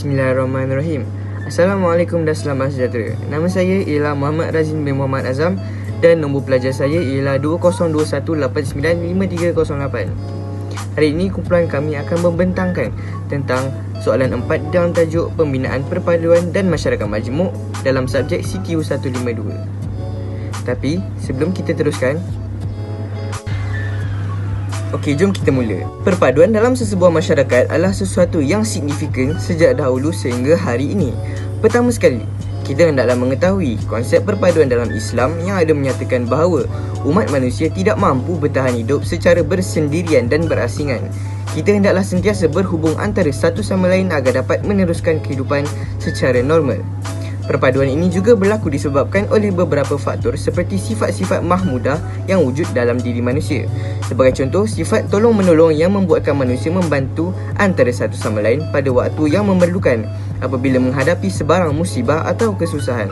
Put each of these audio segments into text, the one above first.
Bismillahirrahmanirrahim. Assalamualaikum dan selamat sejahtera. Nama saya ialah Muhammad Razin bin Muhammad Azam dan nombor pelajar saya ialah 2021895308. Hari ini kumpulan kami akan membentangkan tentang soalan 4 dalam tajuk Pembinaan Perpaduan dan Masyarakat Majmuk dalam subjek CTU 152. Tapi sebelum kita teruskan, okey, jom kita mula. Perpaduan dalam sesebuah masyarakat adalah sesuatu yang signifikan sejak dahulu sehingga hari ini. Pertama sekali, kita hendaklah mengetahui konsep perpaduan dalam Islam yang ada menyatakan bahawa umat manusia tidak mampu bertahan hidup secara bersendirian dan berasingan. Kita hendaklah sentiasa berhubung antara satu sama lain agar dapat meneruskan kehidupan secara normal. Perpaduan ini juga berlaku disebabkan oleh beberapa faktor seperti sifat-sifat mahmudah yang wujud dalam diri manusia. Sebagai contoh, sifat tolong-menolong yang membuatkan manusia membantu antara satu sama lain pada waktu yang memerlukan apabila menghadapi sebarang musibah atau kesusahan.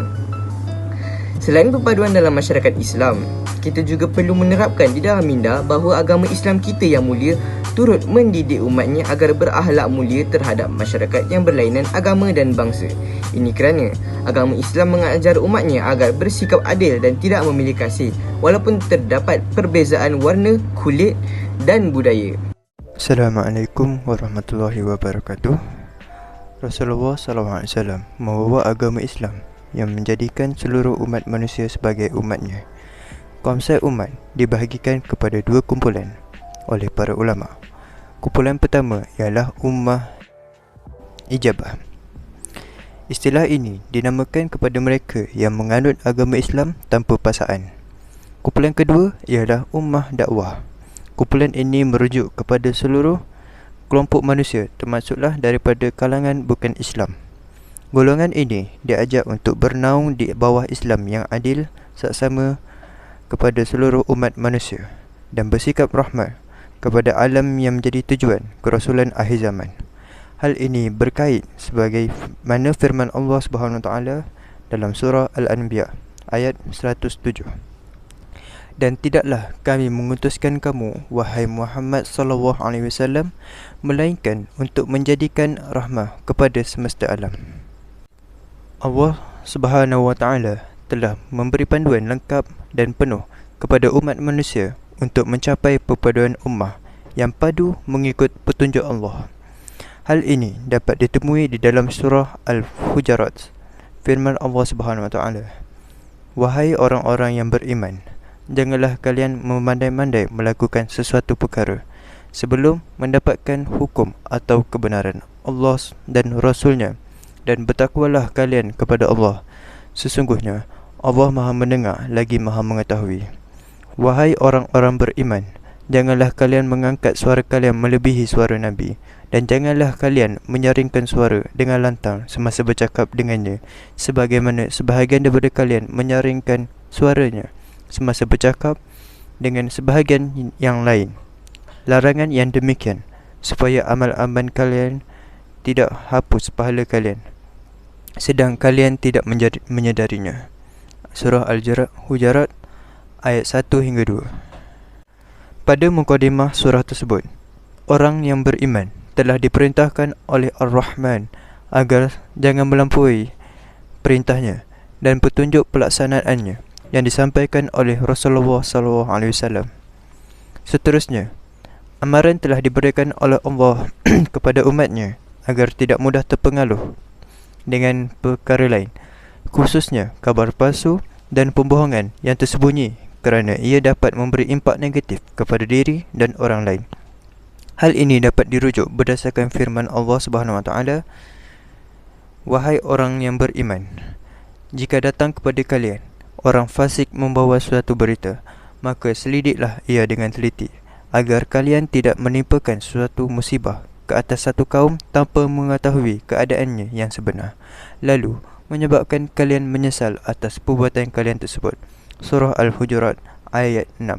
Selain perpaduan dalam masyarakat Islam, kita juga perlu menerapkan di dalam minda bahawa agama Islam kita yang mulia turut mendidik umatnya agar berakhlak mulia terhadap masyarakat yang berlainan agama dan bangsa. Ini kerana agama Islam mengajar umatnya agar bersikap adil dan tidak memilih kasih walaupun terdapat perbezaan warna, kulit dan budaya. Assalamualaikum warahmatullahi wabarakatuh. Rasulullah SAW membawa agama Islam yang menjadikan seluruh umat manusia sebagai umatnya. Konsep umat dibahagikan kepada dua kumpulan oleh para ulama. Kumpulan pertama ialah ummah ijabah. Istilah ini dinamakan kepada mereka yang menganut agama Islam tanpa paksaan. Kumpulan kedua ialah ummah dakwah. Kumpulan ini merujuk kepada seluruh kelompok manusia termasuklah daripada kalangan bukan Islam. Golongan ini diajak untuk bernaung di bawah Islam yang adil saksama kepada seluruh umat manusia dan bersikap rahmat kepada alam yang menjadi tujuan kerasulan akhir zaman. Hal ini berkait sebagai mana firman Allah SWT dalam surah Al-Anbiya ayat 107. Dan tidaklah kami mengutuskan kamu, wahai Muhammad SAW, melainkan untuk menjadikan rahmah kepada semesta alam. Allah SWT telah memberi panduan lengkap dan penuh kepada umat manusia untuk mencapai perpaduan ummah yang padu mengikut petunjuk Allah. Hal ini dapat ditemui di dalam surah Al-Hujurat. Firman Allah SWT, wahai orang-orang yang beriman, janganlah kalian memandai-mandai melakukan sesuatu perkara sebelum mendapatkan hukum atau kebenaran Allah dan Rasulnya, dan bertakwalah kalian kepada Allah. Sesungguhnya Allah Maha mendengar lagi Maha mengetahui. Wahai orang-orang beriman, janganlah kalian mengangkat suara kalian melebihi suara Nabi, dan janganlah kalian menyaringkan suara dengan lantang semasa bercakap dengannya, sebagaimana sebahagian daripada kalian menyaringkan suaranya semasa bercakap dengan sebahagian yang lain. Larangan yang demikian supaya amal-amal kalian tidak hapus pahala kalian, sedang kalian tidak menyadarinya. Surah Al-Hujurat ayat 1 hingga 2. Pada mukadimah surah tersebut, orang yang beriman telah diperintahkan oleh Ar-Rahman agar jangan melampaui perintahnya dan petunjuk pelaksanaannya yang disampaikan oleh Rasulullah SAW. Seterusnya, amaran telah diberikan oleh Allah kepada umatnya agar tidak mudah terpengaruh dengan perkara lain, khususnya kabar palsu dan pembohongan yang tersembunyi, kerana ia dapat memberi impak negatif kepada diri dan orang lain. Hal ini dapat dirujuk berdasarkan firman Allah SWT, wahai orang yang beriman, jika datang kepada kalian orang fasik membawa suatu berita, maka selidiklah ia dengan teliti, agar kalian tidak menimpakan suatu musibah ke atas satu kaum tanpa mengetahui keadaannya yang sebenar, lalu menyebabkan kalian menyesal atas perbuatan kalian tersebut. Surah Al-Hujurat ayat 6.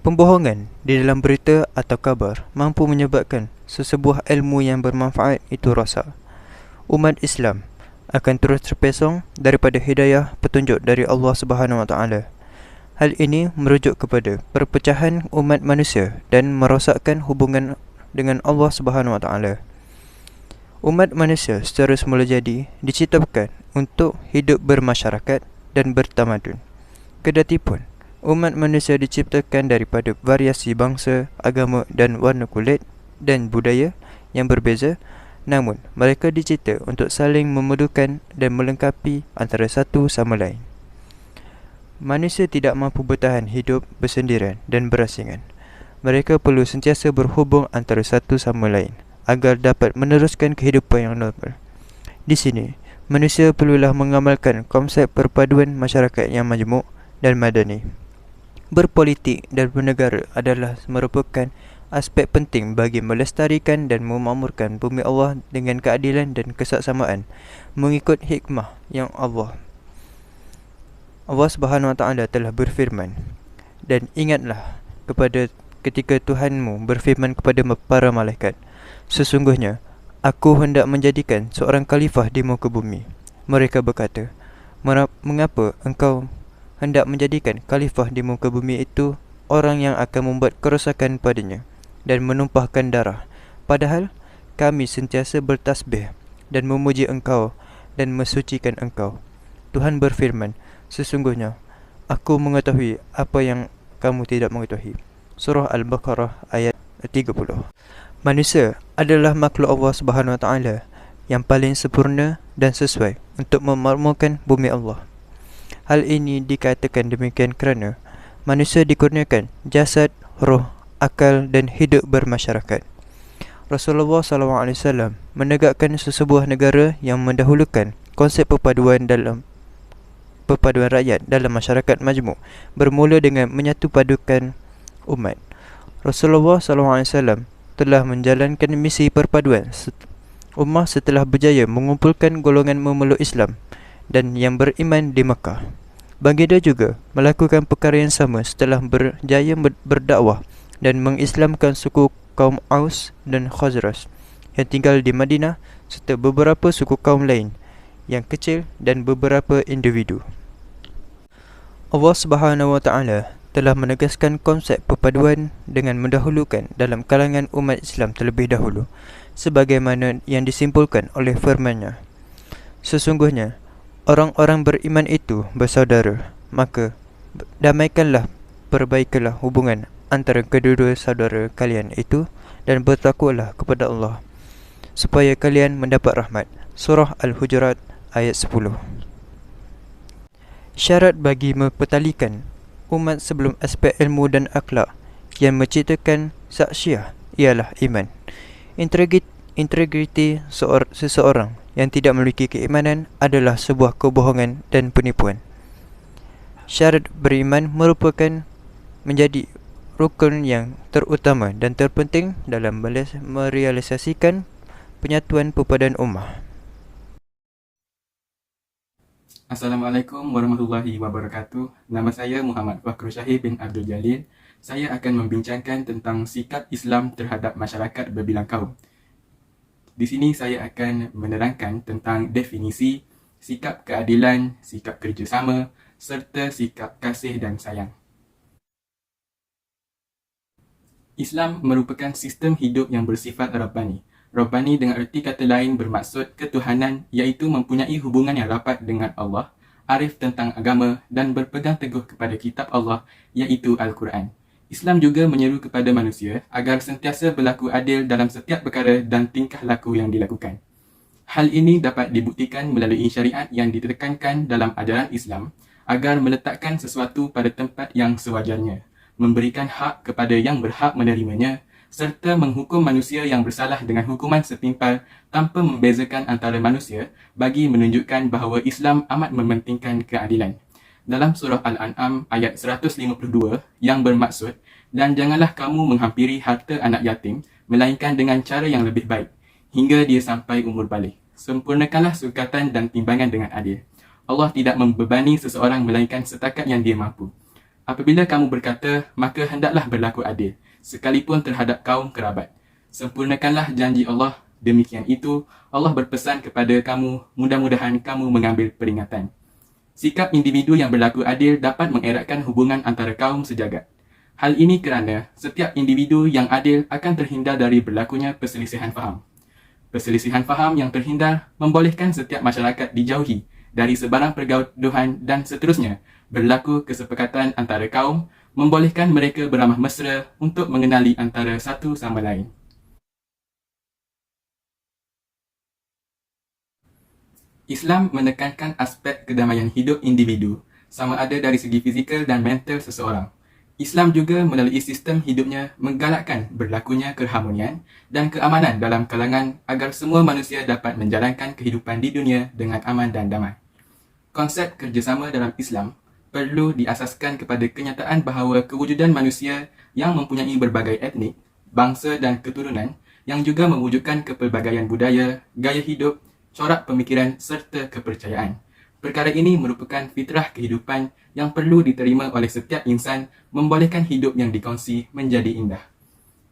Pembohongan di dalam berita atau kabar mampu menyebabkan sesebuah ilmu yang bermanfaat itu rosak. Umat Islam akan terus terpesong daripada hidayah petunjuk dari Allah SWT. Hal ini merujuk kepada perpecahan umat manusia dan merosakkan hubungan dengan Allah Subhanahu Wa Taala. Umat manusia secara semula jadi diciptakan untuk hidup bermasyarakat dan bertamadun. Kedatipun umat manusia diciptakan daripada variasi bangsa, agama dan warna kulit dan budaya yang berbeza, namun mereka dicipta untuk saling memerlukan dan melengkapi antara satu sama lain. Manusia tidak mampu bertahan hidup bersendirian dan berasingan. Mereka perlu sentiasa berhubung antara satu sama lain agar dapat meneruskan kehidupan yang normal. Di sini, manusia perlulah mengamalkan konsep perpaduan masyarakat yang majmuk dan madani. Berpolitik dan bernegara adalah merupakan aspek penting bagi melestarikan dan memakmurkan bumi Allah dengan keadilan dan kesaksamaan mengikut hikmah yang Allah Subhanahu Wa Taala telah berfirman. Dan ingatlah kepada ketika Tuhanmu berfirman kepada para malaikat, sesungguhnya aku hendak menjadikan seorang khalifah di muka bumi. Mereka berkata, mengapa engkau hendak menjadikan khalifah di muka bumi itu orang yang akan membuat kerosakan padanya dan menumpahkan darah, padahal kami sentiasa bertasbih dan memuji engkau dan mensucikan engkau. Tuhan berfirman, sesungguhnya aku mengetahui apa yang kamu tidak mengetahui. Surah Al-Baqarah ayat 30. Manusia adalah makhluk Allah Subhanahu Wa Taala yang paling sempurna dan sesuai untuk memakmurkan bumi Allah. Hal ini dikatakan demikian kerana manusia dikurniakan jasad, roh, akal dan hidup bermasyarakat. Rasulullah SAW menegakkan sesebuah negara yang mendahulukan konsep perpaduan rakyat dalam masyarakat majmuk bermula dengan menyatu padukan umat. Rasulullah SAW telah menjalankan misi perpaduan ummah setelah berjaya mengumpulkan golongan memeluk Islam dan yang beriman di Makkah. Baginda juga melakukan perkara yang sama setelah berjaya berdakwah dan mengislamkan suku kaum Aus dan Khazraj yang tinggal di Madinah serta beberapa suku kaum lain yang kecil dan beberapa individu. Allah Subhanahu Wa Taala telah menegaskan konsep perpaduan dengan mendahulukan dalam kalangan umat Islam terlebih dahulu, sebagaimana yang disimpulkan oleh firman-Nya, sesungguhnya orang-orang beriman itu bersaudara, maka damaikanlah, perbaikilah hubungan antara kedua-dua saudara kalian itu dan bertakwalah kepada Allah supaya kalian mendapat rahmat. Surah Al-Hujurat ayat 10. Syarat bagi mempertalikan umat sebelum aspek ilmu dan akhlak yang menciptakan saksiah ialah iman. Integriti seseorang yang tidak memiliki keimanan adalah sebuah kebohongan dan penipuan. Syarat beriman merupakan menjadi rukun yang terutama dan terpenting dalam merealisasikan penyatuan perpaduan ummah. Assalamualaikum warahmatullahi wabarakatuh. Nama saya Muhammad Fakhru Syahid bin Abdul Jalil. Saya akan membincangkan tentang sikap Islam terhadap masyarakat berbilang kaum. Di sini saya akan menerangkan tentang definisi sikap keadilan, sikap kerjasama serta sikap kasih dan sayang. Islam merupakan sistem hidup yang bersifat Rabbani. Rabbani dengan erti kata lain bermaksud ketuhanan, iaitu mempunyai hubungan yang rapat dengan Allah, arif tentang agama dan berpegang teguh kepada kitab Allah, iaitu Al-Quran. Islam juga menyeru kepada manusia agar sentiasa berlaku adil dalam setiap perkara dan tingkah laku yang dilakukan. Hal ini dapat dibuktikan melalui syariat yang ditekankan dalam ajaran Islam agar meletakkan sesuatu pada tempat yang sewajarnya, memberikan hak kepada yang berhak menerimanya, serta menghukum manusia yang bersalah dengan hukuman setimpal tanpa membezakan antara manusia bagi menunjukkan bahawa Islam amat mementingkan keadilan. Dalam surah Al-An'am ayat 152 yang bermaksud, dan janganlah kamu menghampiri harta anak yatim melainkan dengan cara yang lebih baik hingga dia sampai umur balik. Sempurnakanlah sukatan dan timbangan dengan adil. Allah tidak membebani seseorang melainkan setakat yang dia mampu. Apabila kamu berkata, maka hendaklah berlaku adil, sekalipun terhadap kaum kerabat. Sempurnakanlah janji Allah. Demikian itu, Allah berpesan kepada kamu, mudah-mudahan kamu mengambil peringatan. Sikap individu yang berlaku adil dapat mengeratkan hubungan antara kaum sejagat. Hal ini kerana setiap individu yang adil akan terhindar dari berlakunya perselisihan faham. Perselisihan faham yang terhindar membolehkan setiap masyarakat dijauhi dari sebarang pergaduhan dan seterusnya. Berlaku kesepakatan antara kaum membolehkan mereka beramah mesra untuk mengenali antara satu sama lain. Islam menekankan aspek kedamaian hidup individu, sama ada dari segi fizikal dan mental seseorang. Islam juga melalui sistem hidupnya menggalakkan berlakunya keharmonian dan keamanan dalam kalangan agar semua manusia dapat menjalankan kehidupan di dunia dengan aman dan damai. Konsep kerjasama dalam Islam perlu diasaskan kepada kenyataan bahawa kewujudan manusia yang mempunyai berbagai etnik, bangsa dan keturunan yang juga mewujudkan kepelbagaian budaya, gaya hidup, corak pemikiran serta kepercayaan. Perkara ini merupakan fitrah kehidupan yang perlu diterima oleh setiap insan, membolehkan hidup yang dikongsi menjadi indah.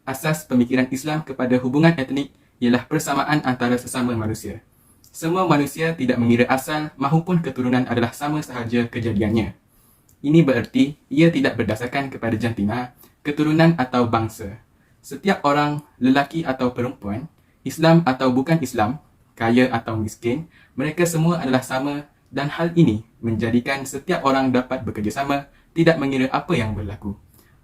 Asas pemikiran Islam kepada hubungan etnik ialah persamaan antara sesama manusia. Semua manusia tidak mengira asal mahupun keturunan adalah sama sahaja kejadiannya. Ini bererti ia tidak berdasarkan kepada jantina, keturunan atau bangsa. Setiap orang, lelaki atau perempuan, Islam atau bukan Islam, kaya atau miskin, mereka semua adalah sama dan hal ini menjadikan setiap orang dapat bekerjasama tidak mengira apa yang berlaku.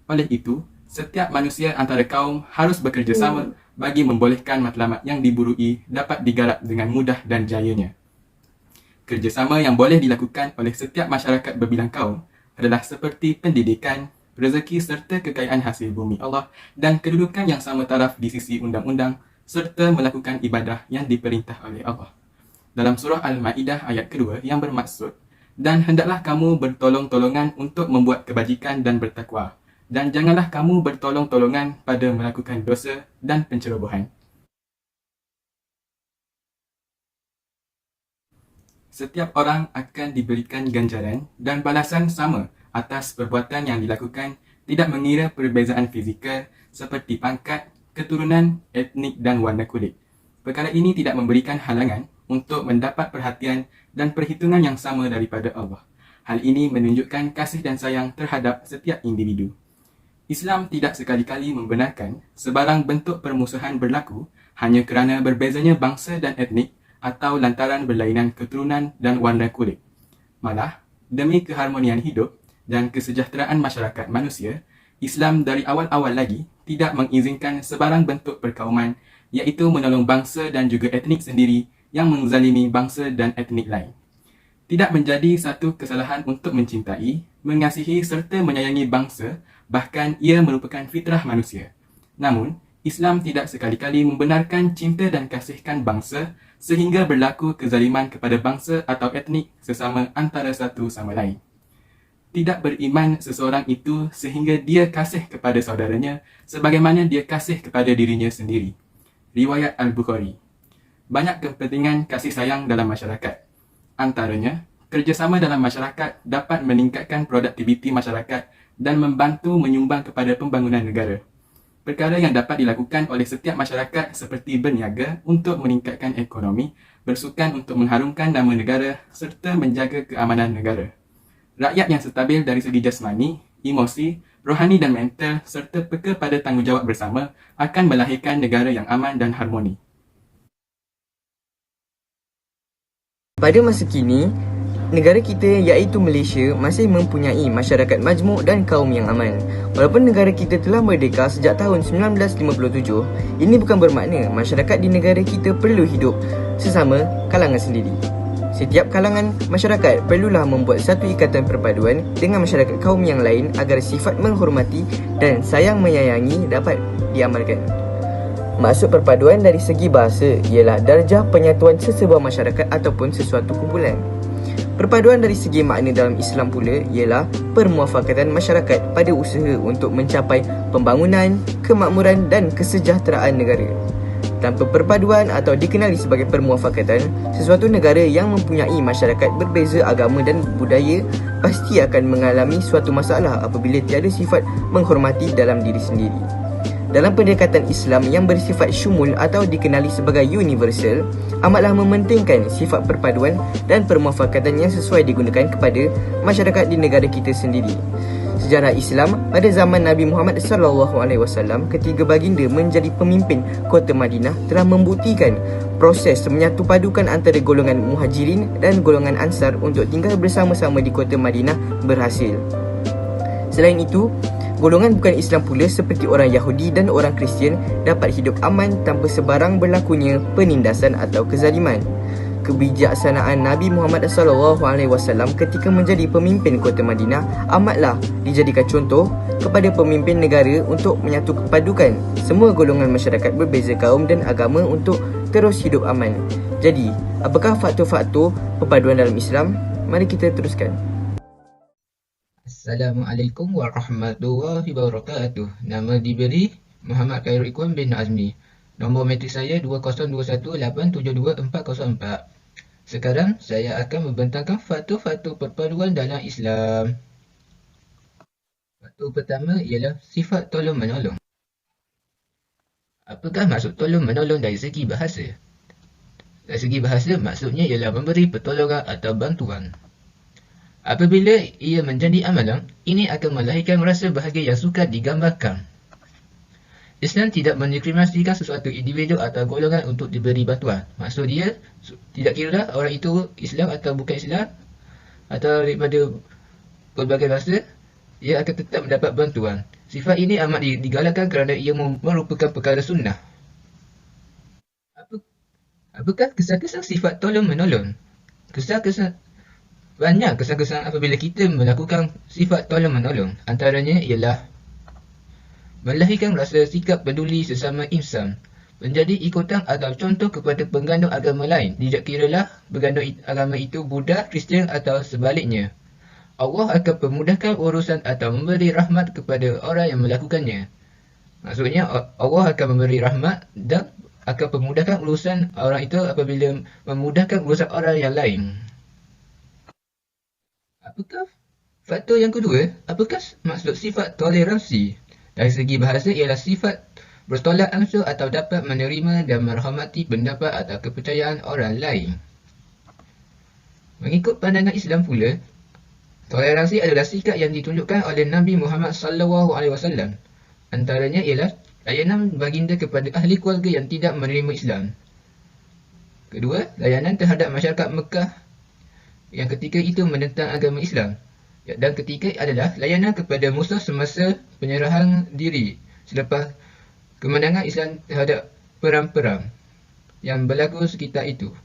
Oleh itu, setiap manusia antara kaum harus bekerjasama bagi membolehkan matlamat yang diburui dapat digarap dengan mudah dan jayanya. Kerjasama yang boleh dilakukan oleh setiap masyarakat berbilang kaum adalah seperti pendidikan, rezeki serta kekayaan hasil bumi Allah dan kedudukan yang sama taraf di sisi undang-undang serta melakukan ibadah yang diperintah oleh Allah. Dalam surah Al-Ma'idah ayat kedua yang bermaksud, dan hendaklah kamu bertolong-tolongan untuk membuat kebajikan dan bertakwa, dan janganlah kamu bertolong-tolongan pada melakukan dosa dan pencerobohan. Setiap orang akan diberikan ganjaran dan balasan sama atas perbuatan yang dilakukan, tidak mengira perbezaan fizikal seperti pangkat, keturunan, etnik dan warna kulit. Perkara ini tidak memberikan halangan untuk mendapat perhatian dan perhitungan yang sama daripada Allah. Hal ini menunjukkan kasih dan sayang terhadap setiap individu. Islam tidak sekali-kali membenarkan sebarang bentuk permusuhan berlaku hanya kerana berbezanya bangsa dan etnik atau lantaran berlainan keturunan dan warna kulit. Malah, demi keharmonian hidup dan kesejahteraan masyarakat manusia, Islam dari awal-awal lagi tidak mengizinkan sebarang bentuk perkauman, iaitu menolong bangsa dan juga etnik sendiri yang menzalimi bangsa dan etnik lain. Tidak menjadi satu kesalahan untuk mencintai, mengasihi serta menyayangi bangsa, bahkan ia merupakan fitrah manusia. Namun, Islam tidak sekali-kali membenarkan cinta dan kasihkan bangsa sehingga berlaku kezaliman kepada bangsa atau etnik sesama antara satu sama lain. Tidak beriman seseorang itu sehingga dia kasih kepada saudaranya sebagaimana dia kasih kepada dirinya sendiri. Riwayat Al-Bukhari. Banyak kepentingan kasih sayang dalam masyarakat. Antaranya, kerjasama dalam masyarakat dapat meningkatkan produktiviti masyarakat dan membantu menyumbang kepada pembangunan negara. Perkara yang dapat dilakukan oleh setiap masyarakat seperti berniaga untuk meningkatkan ekonomi, bersukan untuk mengharumkan nama negara serta menjaga keamanan negara. Rakyat yang stabil dari segi jasmani, emosi, rohani dan mental serta peka pada tanggungjawab bersama akan melahirkan negara yang aman dan harmoni. Pada masa kini, negara kita iaitu Malaysia masih mempunyai masyarakat majmuk dan kaum yang aman. Walaupun negara kita telah merdeka sejak tahun 1957, ini bukan bermakna masyarakat di negara kita perlu hidup sesama kalangan sendiri. Setiap kalangan masyarakat perlulah membuat satu ikatan perpaduan dengan masyarakat kaum yang lain agar sifat menghormati dan sayang menyayangi dapat diamalkan. Maksud perpaduan dari segi bahasa ialah darjah penyatuan sesebuah masyarakat ataupun sesuatu kumpulan. Perpaduan dari segi makna dalam Islam pula ialah permuafakatan masyarakat pada usaha untuk mencapai pembangunan, kemakmuran dan kesejahteraan negara. Tanpa perpaduan atau dikenali sebagai permuafakatan, sesuatu negara yang mempunyai masyarakat berbeza agama dan budaya pasti akan mengalami suatu masalah apabila tiada sifat menghormati dalam diri sendiri. Dalam pendekatan Islam yang bersifat syumul atau dikenali sebagai universal, amatlah mementingkan sifat perpaduan dan permuafakatan yang sesuai digunakan kepada masyarakat di negara kita sendiri. Sejarah Islam pada zaman Nabi Muhammad SAW ketika baginda menjadi pemimpin kota Madinah telah membuktikan proses menyatu padukan antara golongan Muhajirin dan golongan Ansar untuk tinggal bersama-sama di kota Madinah berhasil. Selain itu, golongan bukan Islam pula seperti orang Yahudi dan orang Kristian dapat hidup aman tanpa sebarang berlakunya penindasan atau kezaliman. Kebijaksanaan Nabi Muhammad SAW ketika menjadi pemimpin kota Madinah amatlah dijadikan contoh kepada pemimpin negara untuk menyatu padukan semua golongan masyarakat berbeza kaum dan agama untuk terus hidup aman. Jadi, apakah faktor-faktor perpaduan dalam Islam? Mari kita teruskan. Assalamualaikum warahmatullahi wabarakatuh. Nama diberi Muhammad Khairul Ikhwan bin Azmi. Nombor metrik saya 2021872404. Sekarang saya akan membentangkan faktor-faktor perpaduan dalam Islam. Faktor pertama ialah sifat tolong-menolong. Apakah maksud tolong-menolong dari segi bahasa? Dari segi bahasa, maksudnya ialah memberi pertolongan atau bantuan. Apabila ia menjadi amalan, ini akan melahirkan rasa bahagia yang sukar digambarkan. Islam tidak mendiskriminasikan sesuatu individu atau golongan untuk diberi bantuan. Maksud dia, tidak kira orang itu Islam atau bukan Islam, atau daripada pelbagai bahasa, ia akan tetap mendapat bantuan. Sifat ini amat digalakkan kerana ia merupakan perkara sunnah. Apakah kesan-kesan sifat tolong-menolong? Banyak kesan-kesan apabila kita melakukan sifat tolong-menolong. Antaranya ialah melahirkan rasa sikap peduli sesama insan, menjadi ikutan atau contoh kepada penggandung agama lain, tidak kiralah penggandung agama itu Buddha, Kristian atau sebaliknya. Allah akan memudahkan urusan atau memberi rahmat kepada orang yang melakukannya. Maksudnya Allah akan memberi rahmat dan akan memudahkan urusan orang itu apabila memudahkan urusan orang yang lain. Apakah faktor yang kedua? Apakah maksud sifat toleransi? Dari segi bahasa ialah sifat bertolak ansur atau dapat menerima dan merahmati pendapat atau kepercayaan orang lain. Mengikut pandangan Islam pula, toleransi adalah sikap yang ditunjukkan oleh Nabi Muhammad SAW. Antaranya ialah layanan baginda kepada ahli keluarga yang tidak menerima Islam. Kedua, layanan terhadap masyarakat Mekah yang ketika itu menentang agama Islam. Dan ketiga adalah layanan kepada musuh semasa penyerahan diri selepas kemenangan Islam terhadap perang-perang yang berlaku sekitar itu.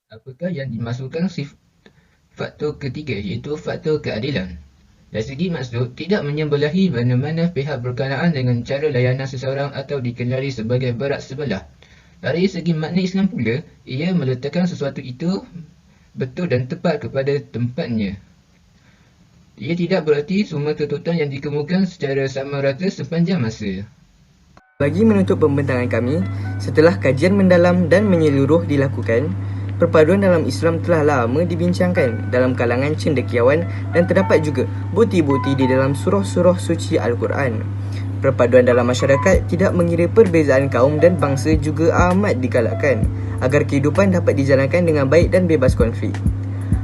Apakah yang dimasukkan faktor ketiga, iaitu faktor keadilan? Dari segi maksud, tidak menyembelahi mana-mana pihak berkenaan dengan cara layanan seseorang atau dikenali sebagai berat sebelah. Dari segi makna Islam pula, ia meletakkan sesuatu itu betul dan tepat kepada tempatnya. Ia tidak berarti semua tuntutan yang dikemukakan secara sama rata sepanjang masa. Bagi menutup pembentangan kami, setelah kajian mendalam dan menyeluruh dilakukan, perpaduan dalam Islam telah lama dibincangkan dalam kalangan cendekiawan dan terdapat juga bukti-bukti di dalam surah-surah suci Al-Quran. Perpaduan dalam masyarakat tidak mengira perbezaan kaum dan bangsa juga amat digalakkan agar kehidupan dapat dijalankan dengan baik dan bebas konflik.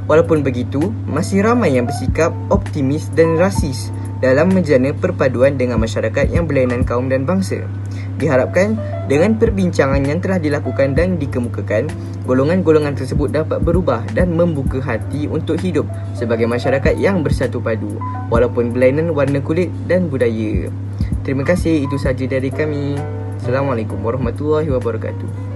Walaupun begitu, masih ramai yang bersikap optimis dan rasis dalam menjana perpaduan dengan masyarakat yang berlainan kaum dan bangsa. Diharapkan dengan perbincangan yang telah dilakukan dan dikemukakan, golongan-golongan tersebut dapat berubah dan membuka hati untuk hidup sebagai masyarakat yang bersatu padu walaupun berlainan warna kulit dan budaya. Terima kasih, itu sahaja dari kami. Assalamualaikum warahmatullahi wabarakatuh.